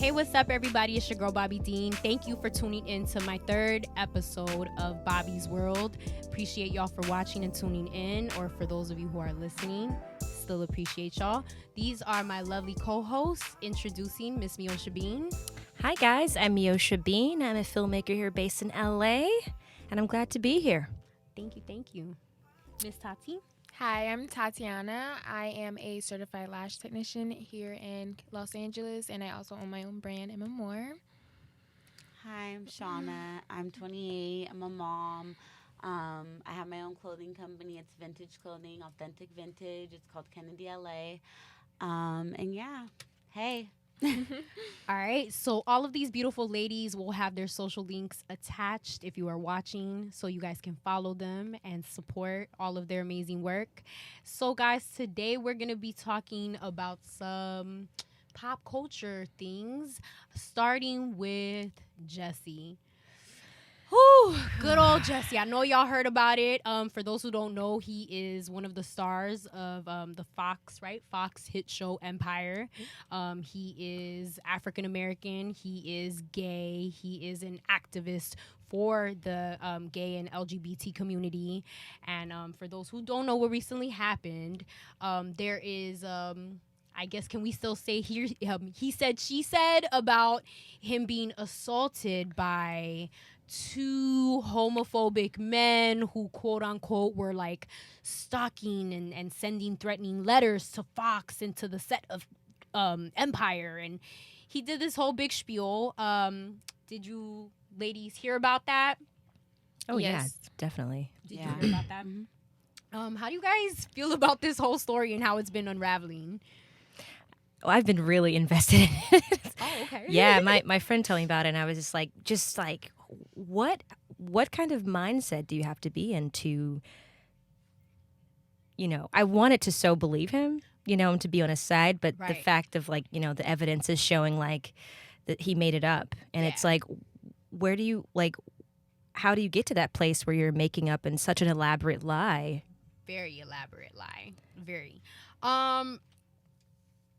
Hey, what's up, everybody? It's your girl, BOBBi. Thank you for tuning in to my third episode of Bobby's World. Appreciate y'all for watching and tuning in, or for those of you who are listening, still appreciate y'all. These are my lovely co-hosts. Introducing Miss Meosha Bean. Hi, guys. I'm Meosha Bean. I'm a filmmaker here based in LA, and I'm glad to be here. Thank you. Miss Tati. Hi, I'm Tatyana. I am a certified lash technician here in Los Angeles, and I also own my own brand, Emma Moore. Hi, I'm Shauna. I'm 28. I'm a mom. I have my own clothing company. It's vintage clothing, authentic vintage. It's called Kennedy LA. And yeah, hey. All right, so all of these beautiful ladies will have their social links attached if you are watching, so you guys can follow them and support all of their amazing work. So guys, today we're going to be talking about some pop culture things, starting with Jussie. Whew, good old Jussie. I know y'all heard about it. For those who don't know, he is one of the stars of the Fox hit show Empire. He is African American. He is gay. He is an activist for the gay and LGBT community. And for those who don't know what recently happened, there is... I guess, can we still say here, he said, she said about him being assaulted by two homophobic men who, quote unquote, were like stalking and sending threatening letters to Fox and to the set of Empire. And he did this whole big spiel. Did you ladies hear about that? Oh, Yes. yeah, definitely. Did you hear about that? How do you guys feel about this whole story and how it's been unraveling? Oh, I've been really invested in it. Oh, okay. Yeah, my friend told me about it, and I was just like, what kind of mindset do you have to be in to, I wanted to so believe him, and to be on his side, but the fact of the evidence is showing that he made it up. And it's like, where do you, how do you get to that place where you're making up in such an elaborate lie? Very elaborate lie. Very.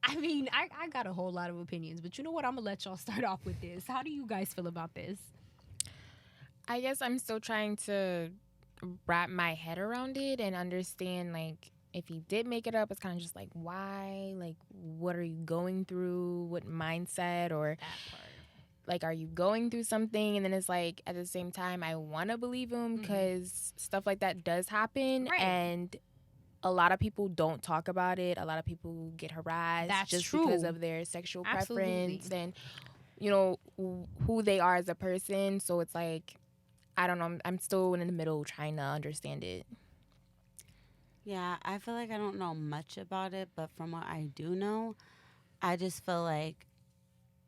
I mean, I got a whole lot of opinions, but you know what? I'm going to let y'all start off with this. How do you guys feel about this? I guess I'm still trying to wrap my head around it and understand, if he did make it up, it's kind of just why? What are you going through? What mindset? Or, That part. are you going through something? And then it's at the same time, I want to believe him because stuff like that does happen. Right. And a lot of people don't talk about it. A lot of people get harassed because of their sexual preference and, who they are as a person. So it's I don't know. I'm still in the middle trying to understand it. Yeah, I feel like I don't know much about it, but from what I do know, I just feel like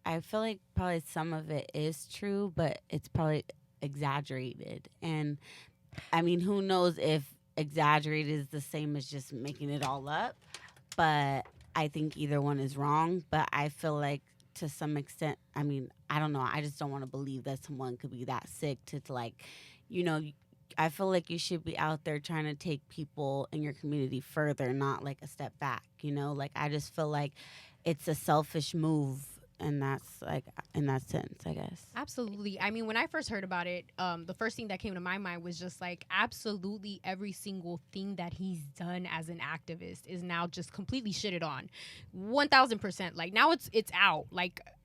probably some of it is true, but it's probably exaggerated. And I mean, who knows if exaggerated is the same as just making it all up, but I think either one is wrong. But I feel like to some extent, I mean, I don't know, I just don't want to believe that someone could be that sick to I feel like you should be out there trying to take people in your community further, not a step back, I just feel like it's a selfish move. And that's in that sense, I guess. Absolutely. I mean, when I first heard about it, the first thing that came to my mind was just absolutely every single thing that he's done as an activist is now just completely shitted on. 1000%. Now it's out.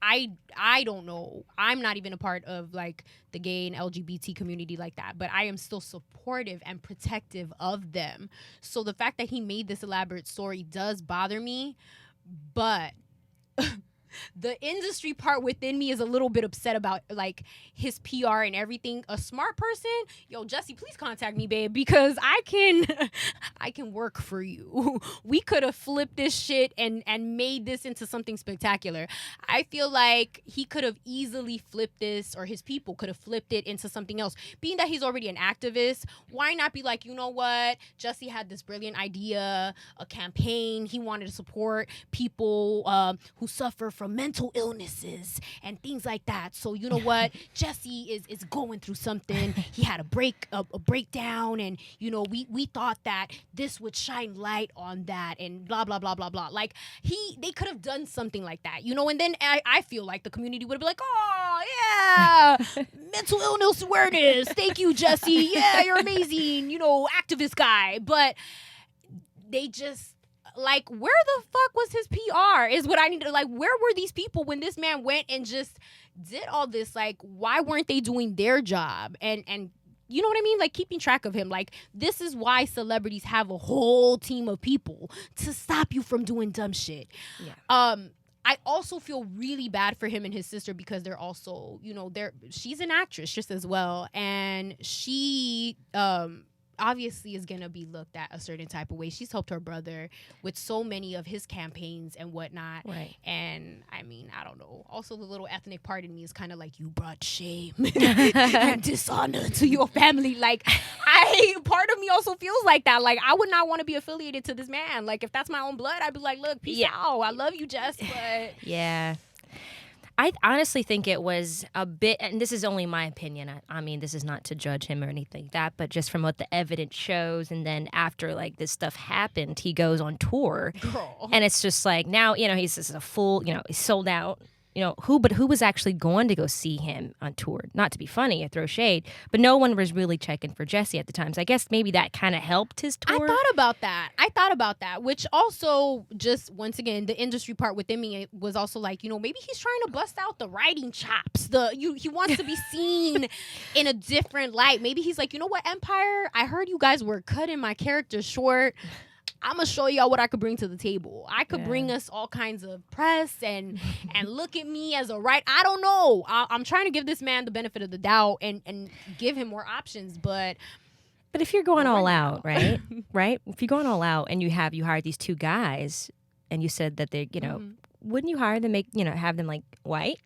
I don't know. I'm not even a part of the gay and LGBT community like that, but I am still supportive and protective of them. So the fact that he made this elaborate story does bother me, but the industry part within me is a little bit upset about his PR and everything. A smart person, Jussie, please contact me, babe, because I can work for you. We could have flipped this shit and made this into something spectacular. I feel like he could have easily flipped this, or his people could have flipped it into something else. Being that he's already an activist, why not be you know what? Jussie had this brilliant idea, a campaign. He wanted to support people who suffer from from mental illnesses and things like that. So you know what, Jussie is going through something. He had a breakdown, and you know we thought that this would shine light on that, and blah blah blah blah blah. Like they could have done something like that, you know. And then I feel like the community would be like, oh yeah, mental illness awareness. Thank you, Jussie. Yeah, you're amazing. You know, activist guy. But they just. Like, where the fuck was his PR is what I need to, like, where were these people when this man went and just did all this? Like, why weren't they doing their job? And you know what I mean? Like, keeping track of him. Like, this is why celebrities have a whole team of people to stop you from doing dumb shit. Yeah. I also feel really bad for him and his sister because they're also, you know, she's an actress just as well. And she, obviously is going to be looked at a certain type of way. She's helped her brother with so many of his campaigns and whatnot. Right. And I mean, I don't know. Also, the little ethnic part in me is kind of like, you brought shame and dishonor to your family. Like, part of me also feels like that. Like, I would not want to be affiliated to this man. Like, if that's my own blood, I'd be like, look, peace out. I love you, Jess, but... Yeah. I honestly think it was a bit, and this is only my opinion. I mean, this is not to judge him or anything like that, but just from what the evidence shows, and then after like this stuff happened, he goes on tour, and it's just like now, you know, he's just a full, you know, he's sold out. You know, who was actually going to go see him on tour? Not to be funny or throw shade, but no one was really checking for Jussie at the time. So I guess maybe that kind of helped his tour. I thought about that, which also just, once again, the industry part within me was also like, you know, maybe he's trying to bust out the writing chops. He wants to be seen in a different light. Maybe he's like, you know what, Empire? I heard you guys were cutting my character short. I'm going to show y'all what I could bring to the table. I could bring us all kinds of press and look at me as I don't know. I'm trying to give this man the benefit of the doubt and give him more options. But if you're going all out, right? Right? If you're going all out and you hired these two guys and you said that they, you know, wouldn't you hire them, have them like white?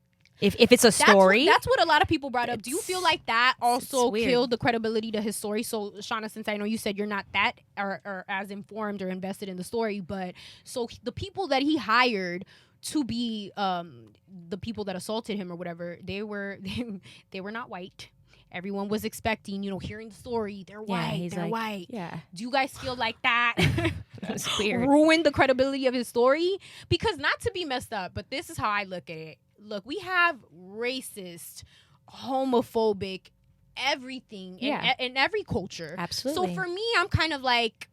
If it's a story. That's what a lot of people brought up. Do you feel like that also killed the credibility to his story? So, Shauna, since I know you said you're not that or as informed or invested in the story, but so the people that he hired to be the people that assaulted him or whatever, they were not white. Everyone was expecting, you know, hearing the story. They're white. They're white. Yeah. Do you guys feel like that ruined the credibility of his story? Because not to be messed up, but this is how I look at it. Look, we have racist, homophobic, everything in every culture. Absolutely. So for me, I'm kind of like,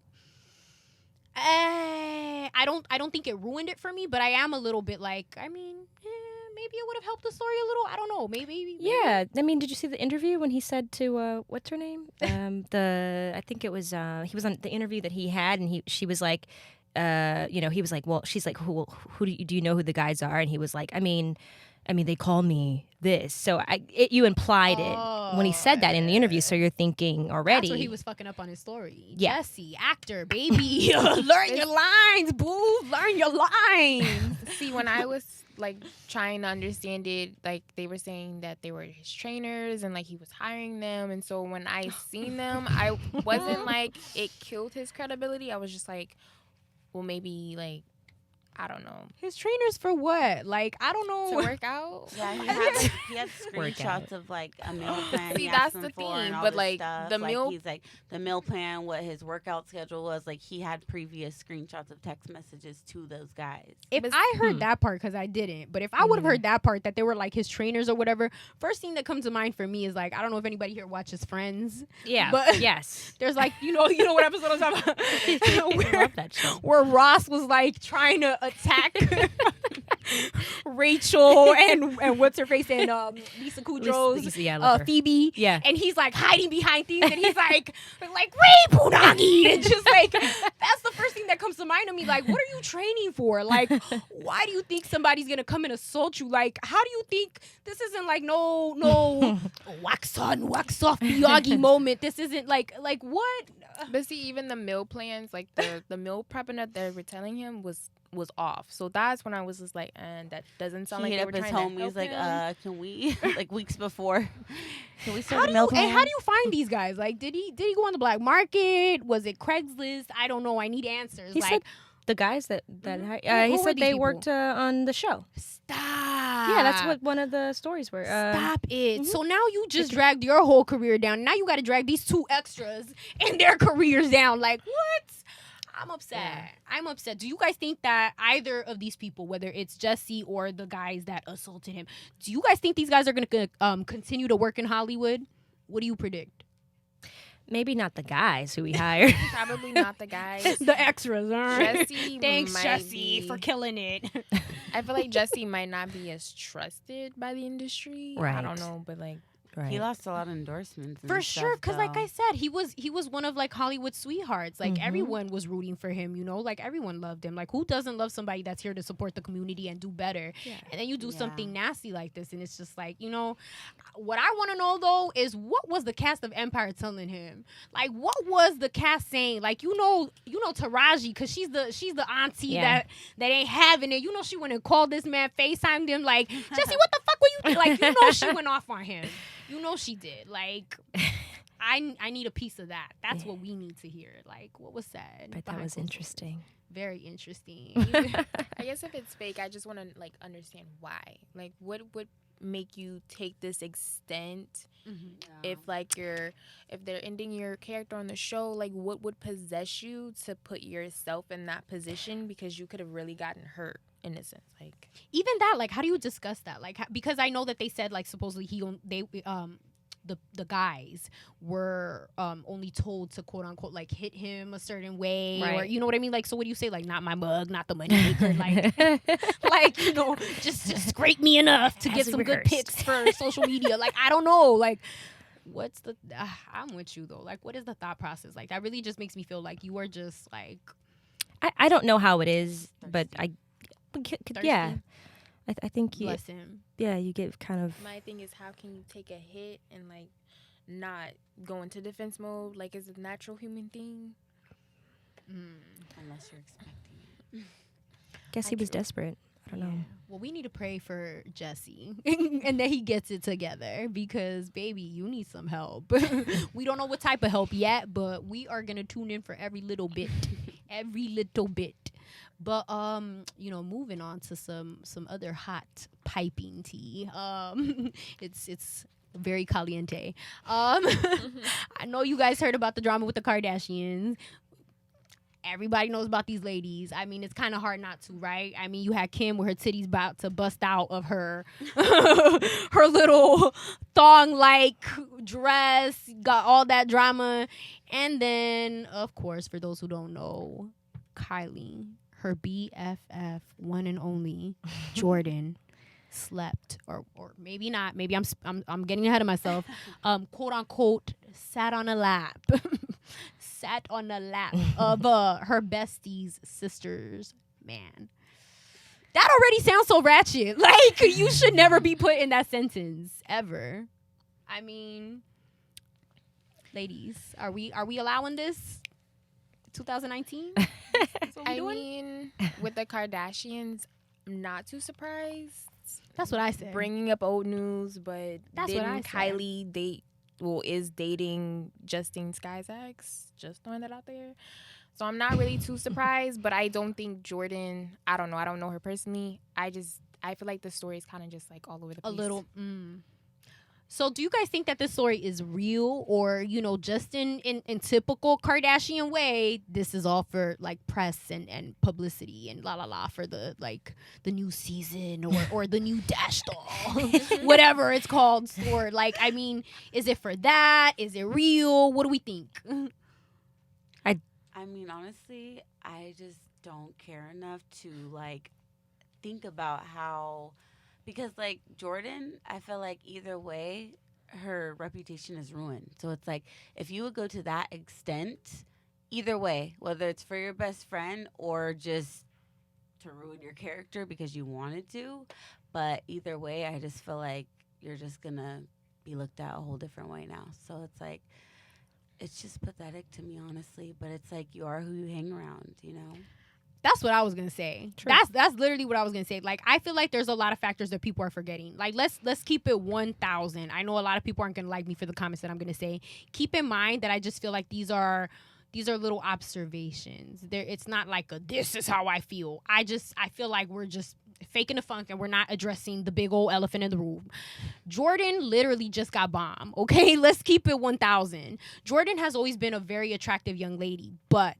I don't think it ruined it for me, but I am a little bit like, I mean, maybe it would have helped the story a little. I don't know. Maybe. Yeah. I mean, did you see the interview when he said to what's her name? I think it was he was on the interview that he had, and she was like, you know, he was like, well, she's like, who do you know who the guys are? And he was like, I mean, they call me this. So you implied it when he said that in the interview. So you're thinking already. That's where he was fucking up on his story. Yeah. Jussie, actor, baby. Learn your lines, boo. Learn your lines. See, when I was like trying to understand it, like they were saying that they were his trainers and like he was hiring them. And so when I seen them, I wasn't like it killed his credibility. I was just like, well, maybe like, I don't know. His trainers for what? Like, I don't know. To work out? Yeah, he had screenshots of like a meal plan. See, that's the thing. But like stuff. The meal, he's like the meal plan, what his workout schedule was. Like he had previous screenshots of text messages to those guys. If I heard that part, because I didn't, but if I would have heard that part, that they were like his trainers or whatever, first thing that comes to mind for me is like, I don't know if anybody here watches Friends. Yeah. But yes. There's like, you know what episode I'm talking about? I love that show. Where Ross was like trying to attack Rachel and what's her face and Lisa Kudrow's Phoebe. Yeah. And he's like hiding behind things and he's like Ray Punagi, and just like that's the first thing that comes to mind to me. Like, what are you training for? Like, why do you think somebody's gonna come and assault you? Like, how do you think this isn't like no wax on, wax off Miyagi moment? This isn't like what? But see, even the meal plans, like the meal prepping that they were telling him was off. So that's when I was just like, and that doesn't sound like they were trying to help him. He's like, can we like weeks before? Can we start a meal plan? And how do you find these guys? Like, did he go on the black market? Was it Craigslist? I don't know. I need answers. The guys that he said they worked on the show. Stop. Yeah, that's what one of the stories were. Stop it. So now you just dragged your whole career down. Now you got to drag these 2 extras and their careers down. Like, what? I'm upset. Yeah. I'm upset. Do you guys think that either of these people, whether it's Jussie or the guys that assaulted him, do you guys think these guys are going to continue to work in Hollywood? What do you predict? Maybe not the guys who we hired. Probably not the guys. The extras, Jussie. Thanks, Jussie, for killing it. I feel like Jussie might not be as trusted by the industry. Right. I don't know, but like. Right. He lost a lot of endorsements for sure, because like I said, he was one of like Hollywood's sweethearts. Like everyone was rooting for him, you know, like everyone loved him. Like who doesn't love somebody that's here to support the community and do better? Yeah. And then you do something nasty like this, and it's just like, you know, what I want to know though is what was the cast of Empire telling him? Like what was the cast saying? Like you know Taraji, because she's the auntie that ain't having it. You know she went and called this man, FaceTimed him like, Jussie, what the fuck were you like? You know she went off on him. You know she did. Like, I need a piece of that. That's what we need to hear. Like, what was said? But that was interesting. Very interesting. I guess if it's fake, I just want to like understand why. Like, what would make you take this extent? If like if they're ending your character on the show, like what would possess you to put yourself in that position? Because you could have really gotten hurt. In a sense, like even that, like how do you discuss that? Like because I know that they said like supposedly the guys were only told to quote unquote like hit him a certain way, or you know what I mean? Like so what do you say? Like not my mug, not the money maker, like like you know just scrape me enough to get some good pics for social media. Like I don't know, like what's the I'm with you though. Like what is the thought process? Like that really just makes me feel like you are just like I don't know how it is, but yeah, I think you. Bless him. Yeah, you get kind of. My thing is, how can you take a hit and like not go into defense mode? Like, is it a natural human thing? Unless you're expecting it. Guess he was desperate. I don't know. Well, we need to pray for Jussie and that he gets it together because, baby, you need some help. We don't know what type of help yet, but we are gonna tune in for every little bit, every little bit. But you know, moving on to some other hot piping tea. It's very caliente. I know you guys heard about the drama with the Kardashians. Everybody knows about these ladies. I mean, it's kind of hard not to, right? I mean, you had Kim with her titties about to bust out of her her little thong-like dress, got all that drama. And then, of course, for those who don't know, Kylie, her BFF, one and only, Jordan, slept, or maybe not. Maybe I'm getting ahead of myself. Quote unquote, sat on a lap of her bestie's sister's man. That already sounds so ratchet. Like you should never be put in that sentence ever. I mean, ladies, are we allowing this? 2019. I mean, with the Kardashians, I'm not too surprised. That's what I said. Bringing up old news, but that's what I said. Kylie is dating Justine Sky's ex. Just throwing that out there. So I'm not really too surprised, but I don't think Jordan, I don't know. I don't know her personally. I feel like the story is kind of just like all over the place. A little. So do you guys think that this story is real, or, you know, just in typical Kardashian way, this is all for like press and publicity and for the like the new season or the new Dash doll, whatever it's called, or like, I mean, is it for that? Is it real? What do we think? I mean, honestly, I just don't care enough to like think about how. Because, like, Jordan, I feel like either way, her reputation is ruined. So it's like, if you would go to that extent, either way, whether it's for your best friend or just to ruin your character because you wanted to, but either way, I just feel like you're just going to be looked at a whole different way now. So it's like, it's just pathetic to me, honestly. But it's like, you are who you hang around, you know? That's what I was gonna say. True. That's literally what I was gonna say. Like, I feel like there's a lot of factors that people are forgetting. Like, let's keep it 1,000. I know a lot of people aren't gonna like me for the comments that I'm gonna say. Keep in mind that I just feel like these are, these are little observations. It's not like this is how I feel. I feel like we're just faking the funk and we're not addressing the big old elephant in the room. Jordan literally just got bombed. Okay, let's keep it 1,000. Jordan has always been a very attractive young lady, but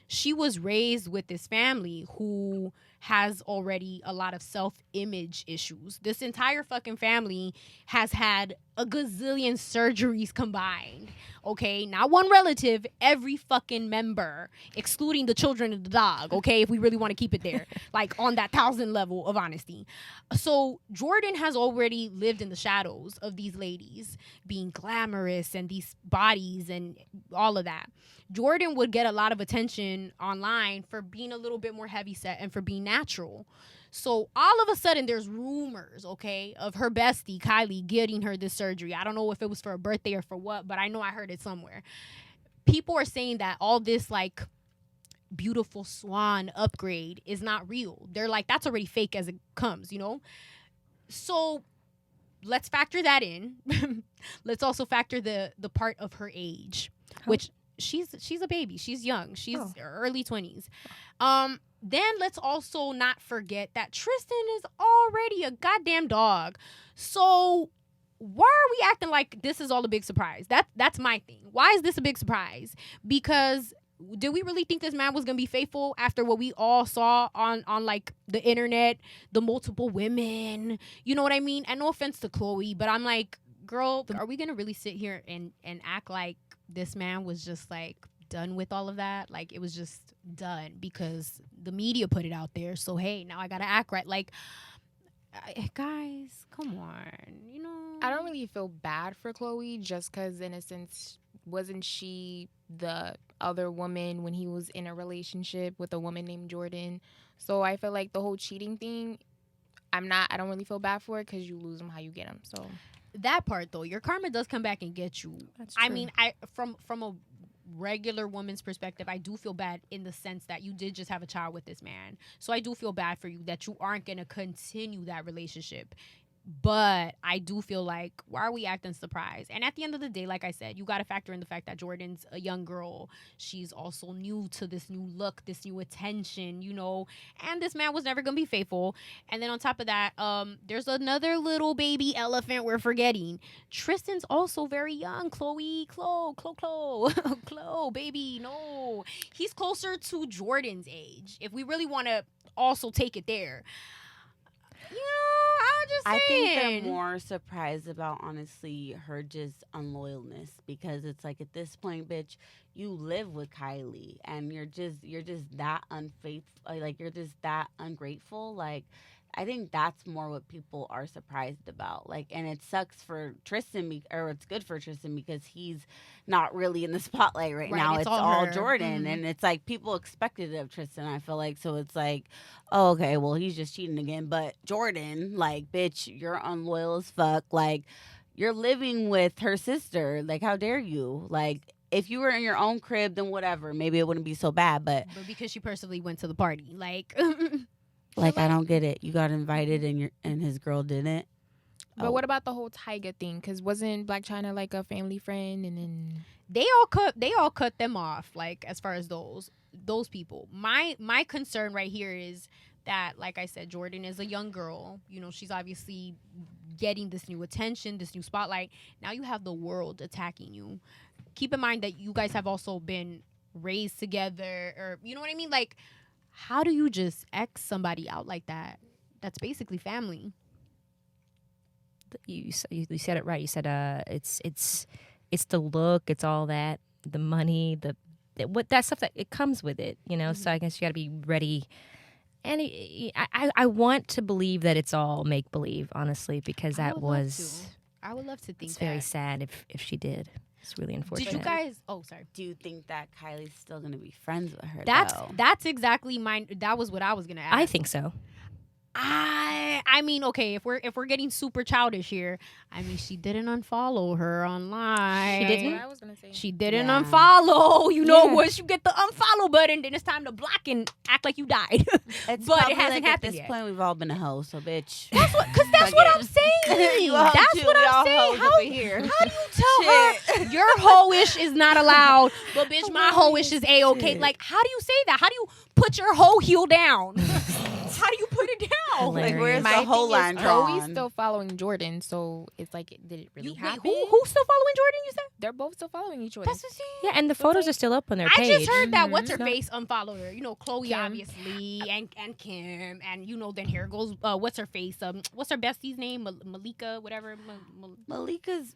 she was raised with this family who has already a lot of self-image issues. This entire fucking family has had a gazillion surgeries combined. Okay, not one relative, every fucking member, excluding the children and the dog. Okay, if we really want to keep it there, like on that 1,000 level of honesty. So Jordan has already lived in the shadows of these ladies being glamorous and these bodies and all of that. Jordan would get a lot of attention online for being a little bit more heavyset and for being natural. So all of a sudden there's rumors, okay, of her bestie, Kylie, getting her this surgery. I don't know if it was for a birthday or for what, but I know I heard it somewhere. People are saying that all this like beautiful swan upgrade is not real. They're like, that's already fake as it comes, you know? So let's factor that in. Let's also factor the part of her age, which she's a baby. She's young. She's early 20s. Then let's also not forget that Tristan is already a goddamn dog. So why are we acting like this is all a big surprise? That's my thing. Why is this a big surprise? Because did we really think this man was gonna be faithful after what we all saw on like the internet, the multiple women? You know what I mean? And no offense to Chloe, but I'm like, girl, are we gonna really sit here and act like this man was just like done with all of that? Like it was just done because the media put it out there. So hey, now I gotta act right. Like, guys, come on, you know. I don't really feel bad for Chloe just because, in a sense, wasn't she the other woman when he was in a relationship with a woman named Jordan? So I feel like the whole cheating thing, I don't really feel bad for it because you lose them how you get them. So that part though, your karma does come back and get you. That's true. I mean, from a regular woman's perspective, I do feel bad in the sense that you did just have a child with this man. So I do feel bad for you that you aren't going to continue that relationship. But I do feel like, why are we acting surprised? And at the end of the day, like I said, you got to factor in the fact that Jordan's a young girl. She's also new to this new look, this new attention, you know, and this man was never going to be faithful. And then on top of that, there's another little baby elephant we're forgetting. Tristan's also very young. Chloe, baby, no. He's closer to Jordan's age, if we really want to also take it there. You know, I'm just saying. I think they're more surprised about, honestly, her just unloyalness, because it's like, at this point, bitch, you live with Kylie and you're just that unfaithful, like you're just that ungrateful. Like, I think that's more what people are surprised about. Like, and it sucks for Tristan, or it's good for Tristan because he's not really in the spotlight right now. It's all Jordan. Mm-hmm. And it's like people expected it of Tristan, I feel like. So it's like, oh, okay, well, he's just cheating again. But Jordan, like, bitch, you're unloyal as fuck. Like, you're living with her sister. Like, how dare you? Like, if you were in your own crib, then whatever. Maybe it wouldn't be so bad. But because she personally went to the party. Like... Like, I don't get it. You got invited and his girl didn't. But what about the whole Tyga thing? Because wasn't Blac Chyna like a family friend, and then they all cut them off. Like, as far as those people, my concern right here is that, like I said, Jordan is a young girl. You know, she's obviously getting this new attention, this new spotlight. Now you have the world attacking you. Keep in mind that you guys have also been raised together, or you know what I mean, like. How do you just X somebody out like that? That's basically family. You said it right. You said it's the look, it's all that, the money, what that stuff that it comes with it, you know. Mm-hmm. So I guess you got to be ready. And I want to believe that it's all make believe, honestly, because I would love to think it's very sad if she did. It's really unfortunate. Did you guys? Oh, sorry. Do you think that Kylie's still gonna be friends with her? That's exactly mine. That was what I was gonna ask. I think so. I mean, okay, if we're getting super childish here, I mean, she didn't unfollow her online. She didn't. I was gonna say she didn't unfollow. You know, once you get the unfollow button, then it's time to block and act like you died. But it hasn't happened yet. At this point, we've all been a hoe, so bitch. That's what I'm saying. That's what I'm saying. How do you tell her your hoe-ish is not allowed, but bitch, my hoe-ish is A-okay? Like, how do you say that? How do you put your hoe heel down? How do you put it down? Like, where's the whole line drawn? Chloe's still following Jordan, so it's like, did it really happen? Who's still following Jordan, you said? They're both still following each other. That's what yeah, and the photos are still up on their page. I just heard that what's-her-face unfollowed her. You know, Chloe, Kim. Obviously, and Kim, and, you know, then here goes, what's-her-face? What's her bestie's name? Malika, whatever. Malika's...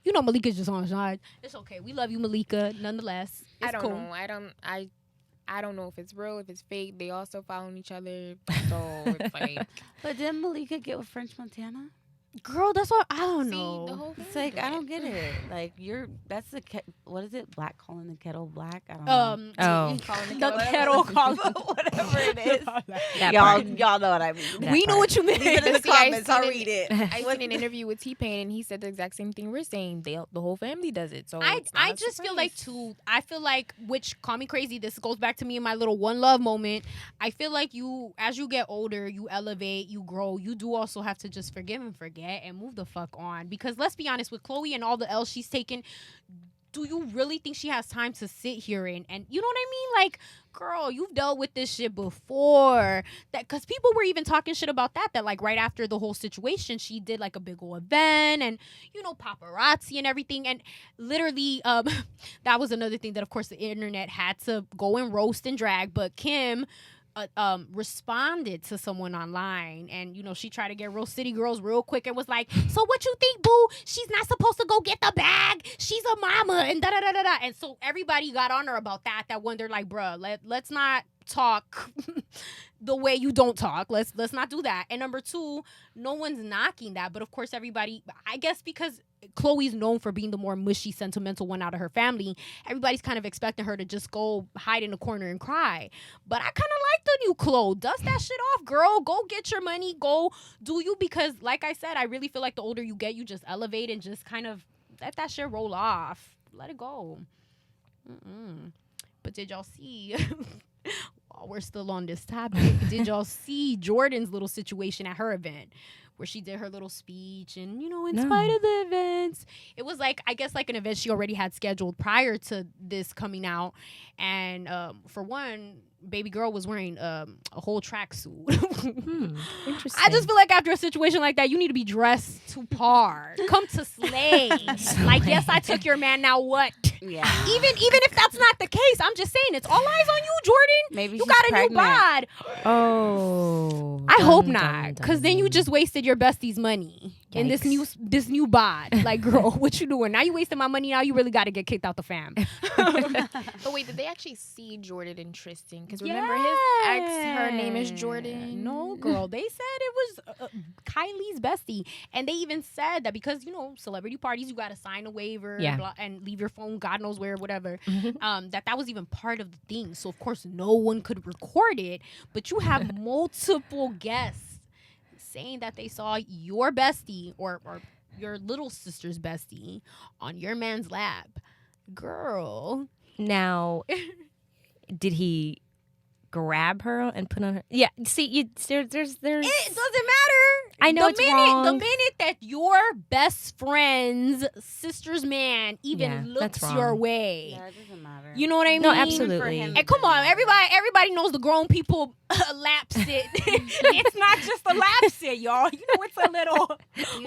You know Malika's just on the side. It's okay. We love you, Malika, nonetheless. It's I don't cool. know. I don't know if it's real, if it's fake. They all still following each other, so it's like. But didn't Malika get with French Montana? Girl, that's what I don't know. The whole it's like I don't get it. Like that's the what is it? Black calling the kettle black? I don't know. The kettle calling whatever it is. Y'all know what I mean. We know what you mean. Leave it in the comments. I'll read it. I seen an interview with T-Pain and he said the exact same thing we're saying. The whole family does it. So I just feel like I feel like, which call me crazy, this goes back to me in my little one love moment. I feel like you, as you get older, you elevate, you grow. You do also have to just forgive and forget and move the fuck on, because let's be honest, with Chloe and all the L's she's taken, do you really think she has time to sit here and you know what I mean? Like, girl, you've dealt with this shit before. That, because people were even talking shit about that like right after the whole situation, she did like a big old event and, you know, paparazzi and everything, and literally that was another thing that of course the internet had to go and roast and drag. But Kim responded to someone online, and you know, she tried to get real city girls real quick and was like, so what you think, boo? She's not supposed to go get the bag, she's a mama, and da da da da da. And so everybody got on her about that one. They're like, bruh, let's not talk the way you don't talk. Let's not do that. And number two, no one's knocking that, but of course everybody, I guess because Chloe's known for being the more mushy, sentimental one out of her family, everybody's kind of expecting her to just go hide in a corner and cry. But I kind of like the new Chloe. Dust that shit off, girl. Go get your money. Go do you, because like I said, I really feel like the older you get, you just elevate and just kind of let that shit roll off. Let it go. But did y'all see... While we're still on this topic, did y'all see Jordan's little situation at her event where she did her little speech and, you know, in spite of the events, it was like, I guess like an event she already had scheduled prior to this coming out. And for one, baby girl was wearing a whole tracksuit. Interesting. I just feel like after a situation like that, you need to be dressed to par. Come to slay. Like, yes, I took your man, now what? Yeah. Even if that's not the case, I'm just saying it's all eyes on you, Jordan. Maybe you got a pregnant. new bod. Oh, I hope not, because then you just wasted your bestie's money in this new bod. Like, girl, what you doing? Now you wasting my money. Now you really got to get kicked out the fam. But wait, did they actually see Jordan and Tristan? Because remember his ex, her name is Jordan. No, girl, they said it was Kylie's bestie, and they even said that because, you know, celebrity parties, you got to sign a waiver and leave your phone God knows where, whatever. That was even part of the thing. So of course no one could record it, but you have multiple guests saying that they saw your bestie or your little sister's bestie on your man's lap. Girl. Now, did he grab her and put on her? Yeah, see, there's. It doesn't matter. I know it's wrong. The minute that your best friend's sister's man even looks your way. Yeah, it doesn't matter. You know what I mean? No, absolutely. And come on, everybody knows the grown people lap sit. It's not just a lap sit, y'all. You know, it's a little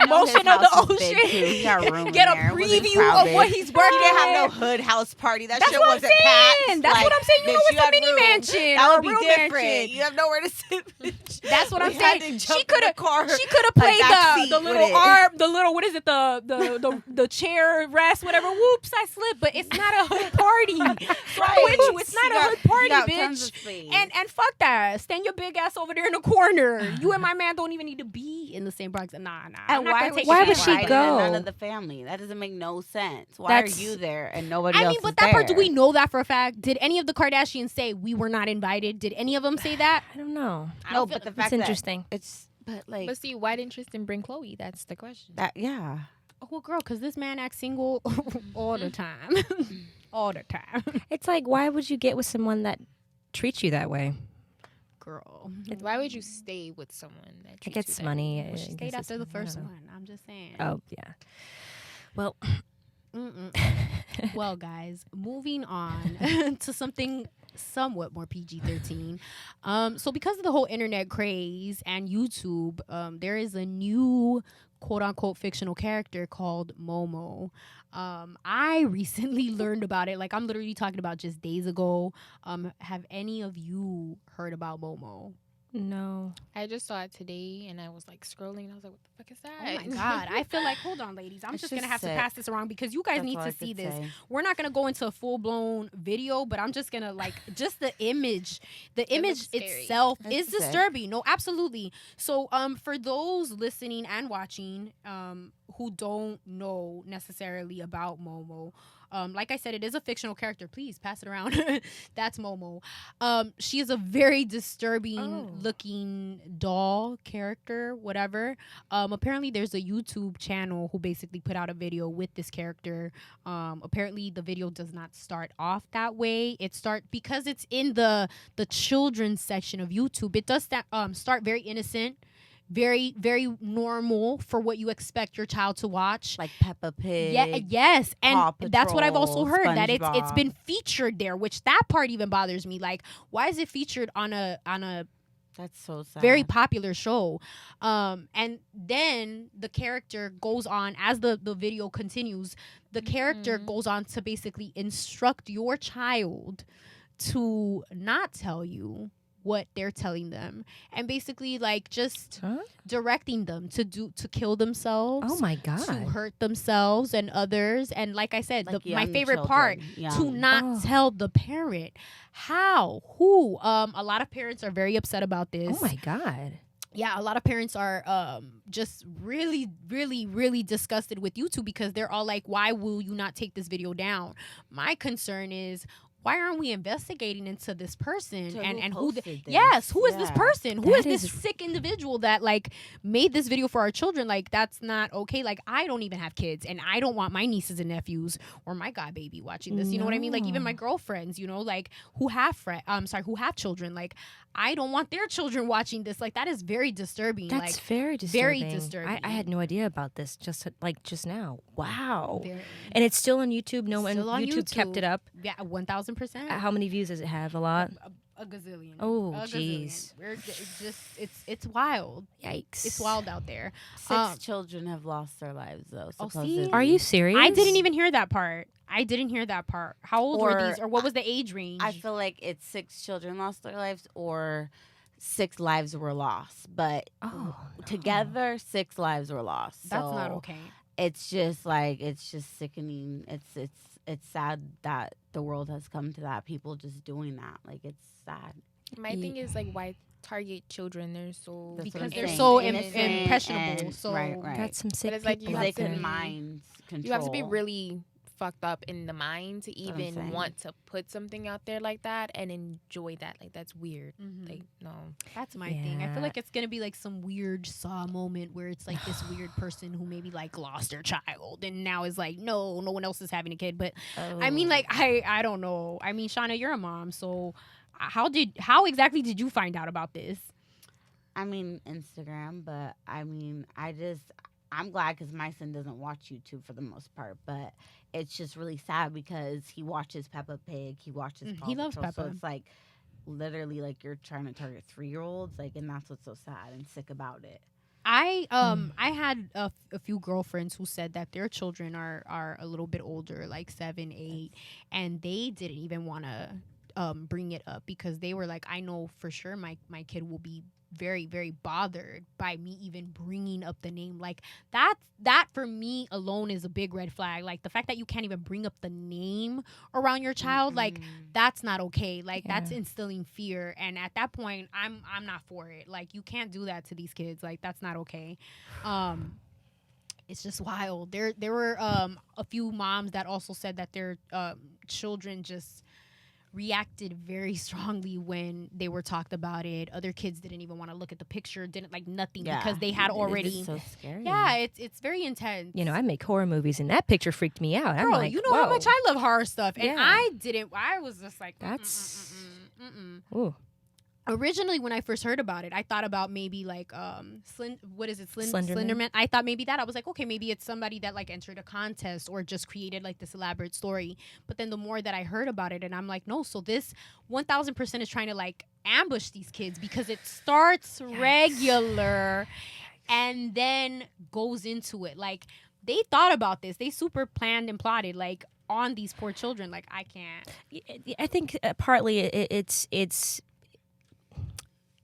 motion of the ocean. Get a preview of what he's working. He didn't have no hood house party. That's shit what wasn't packed. That's what I'm saying. You know, it's a mini mansion. That would be real different. Mansion. You have nowhere to sit. That's what I'm saying. She could have played the little arm, the little, what is it, the chair rest, whatever. Whoops, I slipped. But it's not a hood party. It's not a hood party, bitch. And fuck that. Stand your big ass over there in the corner. You and my man don't even need to be in the same box. Nah. And why would she go? None of the family. That doesn't make no sense. Why are you there and nobody else is there? But that part, do we know that for a fact? Did any of the Kardashians say we were not invited? Did any of them say that? I don't know. No, but the fact it's interesting. But see, why didn't Tristan bring Chloe? That's the question. Oh, well, girl, because this man acts single all the time. All the time. It's like, why would you get with someone that treats you that way? Girl. Why would you stay with someone that treats you that money? Well, she stayed after the first one. I'm just saying. Oh, yeah. Well, well, guys, moving on to something somewhat more PG-13. So because of the whole internet craze and YouTube, there is a new quote-unquote fictional character called Momo. I recently learned about it. Like, I'm literally talking about just days ago. Have any of you heard about Momo? No. I just saw it today and I was like scrolling and I was like, what the fuck is that? Oh my God. I feel like, hold on, ladies. I'm just going to have to pass this around because you guys need to see this. We're not going to go into a full-blown video, but I'm just going to like, just the image itself is disturbing. No, absolutely. So for those listening and watching who don't know necessarily about Momo, like I said, it is a fictional character. Please pass it around. That's Momo. She is a very disturbing looking doll character, whatever. Apparently there's a YouTube channel who basically put out a video with this character. Apparently the video does not start off that way. Because it's in the children's section of YouTube. It does start very innocent. Very, very normal for what you expect your child to watch. Like Peppa Pig. Yeah, yes. And Paw Patrol, that's what I've also heard, SpongeBob. that it's been featured there, which that part even bothers me. Like, why is it featured on a that's so sad. very popular show? And then the character goes on, as the video continues, the character goes on to basically instruct your child to not tell you what they're telling them, and basically like just directing them to kill themselves. Oh my God. To hurt themselves and others. And like I said, Like my favorite children. part, Young. to not tell the parent. How? Who? A lot of parents are very upset about this. Oh my God. Yeah, a lot of parents are just really, really, really disgusted with YouTube because they're all like, why will you not take this video down? My concern is, why aren't we investigating into this person and who is this person? Who is this sick individual that like made this video for our children? Like, that's not okay. Like, I don't even have kids and I don't want my nieces and nephews or my godbaby watching this. You know what I mean? Like, even my girlfriends, you know, like who have children, like I don't want their children watching this. Like, that is very disturbing. That's like, very disturbing. Very disturbing. I had no idea about this just now. Wow. And it's still on YouTube. No one YouTube kept it up. Yeah, 1,000%. How many views does it have? A lot? A gazillion. Oh, jeez. It's wild. Yikes. It's wild out there. 6 children have lost their lives, though. See? Are you serious? I didn't even hear that part. How old were these? Or what was the age range? I feel like it's 6 children lost their lives or 6 lives were lost. But together, 6 lives were lost. That's not okay. It's just sickening. It's sad that the world has come to that. People just doing that. Like, it's sad. My thing is, like, why target children? They're so impressionable. So right. That's some sick. But it's like you they have can to mind control. You have to be really fucked up in the mind to even want to put something out there like that and enjoy that. Like, that's weird. Like, no. That's my thing. I feel like it's gonna be like some weird Saw moment where it's like this weird person who maybe like lost their child and now is like, no one else is having a kid. But I mean, like, I don't know. I mean, Shauna, you're a mom, so how exactly did you find out about this? I mean, Instagram, but I mean, I'm glad because my son doesn't watch YouTube for the most part, but it's just really sad because he watches Peppa Pig, he watches Paw he loves Patrol, Peppa. so it's like literally like you're trying to target 3-year-olds, like, and that's what's so sad and sick about it. I had a few girlfriends who said that their children are a little bit older, like 7, 8, and they didn't even want to bring it up because they were like, I know for sure my kid will be very, very bothered by me even bringing up the name. Like, that for me alone is a big red flag. Like, the fact that you can't even bring up the name around your child, like, that's not okay. Like, that's instilling fear. And at that point, I'm not for it. Like, you can't do that to these kids. Like, that's not okay. It's just wild. There were a few moms that also said that their children just reacted very strongly when they were talked about it. Other kids didn't even want to look at the picture, didn't like nothing because they had already. It's so scary. Yeah, it's very intense. You know, I make horror movies, and that picture freaked me out. Girl, I'm like, you know how much I love horror stuff, and I didn't. I was just like, that's. Ooh. originally when I first heard about it, I thought about maybe like Slenderman. Slenderman. I thought maybe that. I was like, okay, maybe it's somebody that like entered a contest or just created like this elaborate story. But then the more that I heard about it, and I'm like, no, so this 1000% is trying to like ambush these kids because it starts regular and then goes into it. Like they thought about this. They super planned and plotted like on these poor children. Like I can't. I think partly it's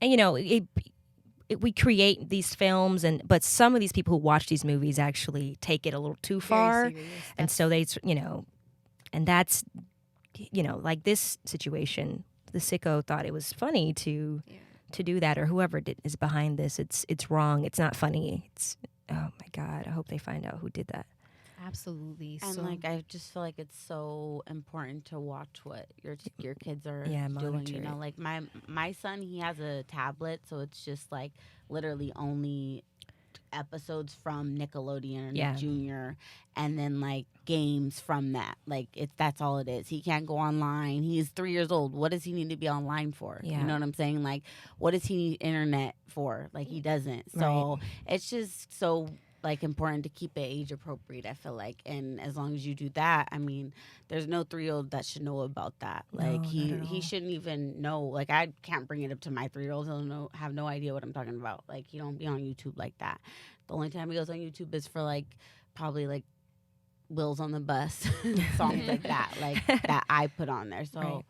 and, you know, we create these films, but some of these people who watch these movies actually take it a little too far, and so they, you know, and that's, you know, like this situation, the sicko thought it was funny to do that, or whoever is behind this. It's wrong. It's not funny. It's, oh my God, I hope they find out who did that. Absolutely. And like I just feel like it's so important to watch what your kids are doing. You know, like my son, he has a tablet, so it's just like literally only episodes from Nickelodeon or Nick Jr. and then like games from that. Like that's all it is. He can't go online. He's 3 years old. What does he need to be online for? You know what I'm saying? Like what does he need internet for? Like he doesn't. So it's just so like important to keep it age appropriate, I feel like. And as long as you do that, I mean, there's no 3-year-old that should know about that. Like he shouldn't even know. Like I can't bring it up to my 3-year-old. He'll have no idea what I'm talking about. Like he don't be on YouTube like that. The only time he goes on YouTube is for like probably like Wheels on the Bus, songs like that, like that I put on there. So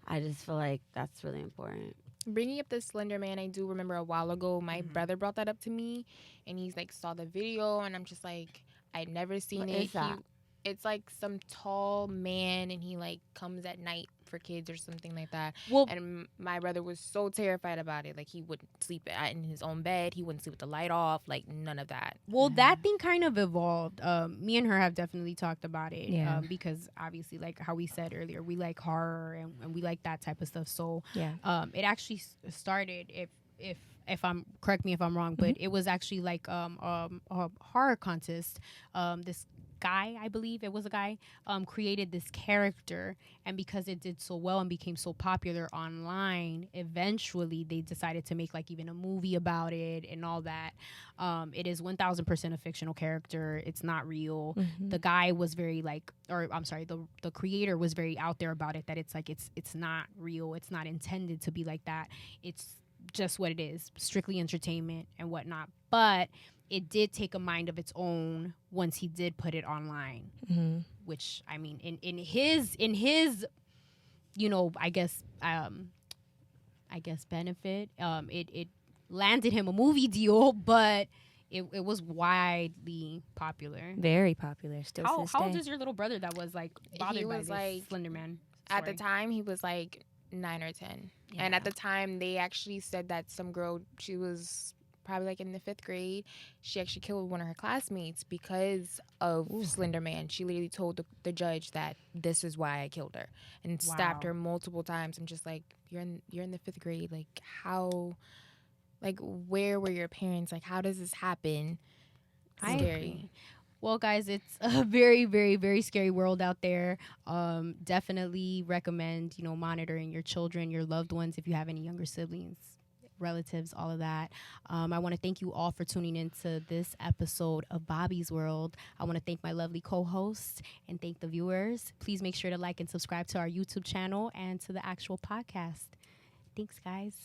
I just feel like that's really important. Bringing up the Slender Man, I do remember a while ago, my brother brought that up to me, and he's like saw the video, and I'm just like, I'd never seen what it. Is that? It's like some tall man, and he like comes at night for kids or something like that. Well, and my brother was so terrified about it. Like he wouldn't sleep in his own bed. He wouldn't sleep with the light off. Like none of that. Well, that thing kind of evolved. Me and her have definitely talked about it. Because obviously, like how we said earlier, we like horror and we like that type of stuff. So it actually started. If I'm correct me if I'm wrong, but it was actually like a horror contest. This guy, I believe it was a guy, created this character, and because it did so well and became so popular online, eventually they decided to make like even a movie about it and all that. It is 1000% a fictional character. It's not real. The guy was very like, or I'm sorry, the creator was very out there about it, that it's like it's not real. It's not intended to be like that. It's just what it is, strictly entertainment and whatnot. But it did take a mind of its own once he did put it online, which I mean, in his, you know, I guess benefit, it landed him a movie deal, but it was widely popular, very popular. Still, how old is your little brother that was like bothered by this like Slender Man story? At the time, he was like 9 or 10, and at the time they actually said that some girl, she was probably like in the 5th grade, she actually killed one of her classmates because of Slender Man. She literally told the judge that this is why I killed her, and stabbed her multiple times. I'm just like, you're in the 5th grade. Like how, like where were your parents? Like how does this happen? Scary. Well, guys, it's a very, very, very scary world out there. Definitely recommend, you know, monitoring your children, your loved ones, if you have any younger siblings, relatives, all of that. I want to thank you all for tuning into this episode of BOBBi's World. I want to thank my lovely co-hosts and thank the viewers. Please make sure to like and subscribe to our YouTube channel and to the actual podcast. Thanks, guys.